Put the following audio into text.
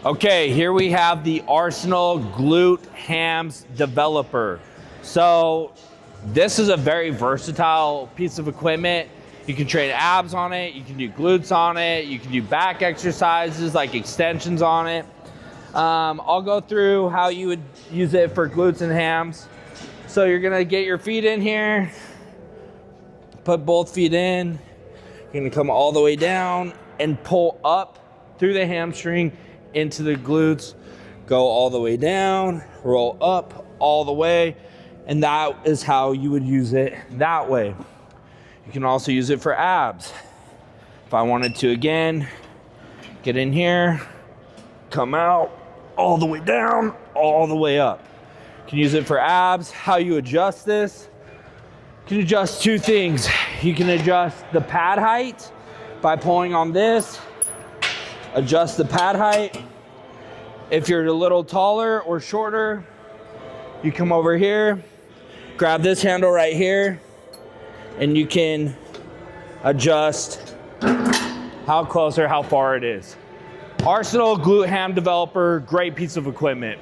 Okay, here we have the Arsenal Glute Hams Developer. So this is a very versatile piece of equipment. You can train abs on it, you can do glutes on it, you can do back exercises like extensions on it. I'll go through how you would use it for glutes and hams. So you're gonna get your feet in here, put both feet in, you're gonna come all the way down and pull up through the hamstring into the glutes, go all the way down, roll up all the way, and that is how you would use it that way. You can also use it for abs. If I wanted to, again, get in here, come out, all the way down, all the way up. You can use it for abs. How you adjust this, you can adjust two things. You can adjust the pad height by pulling on this, adjust the pad height. If you're a little taller or shorter, you come over here, grab this handle right here, and you can adjust how close or how far it is. Arsenal Glute Ham Developer, great piece of equipment.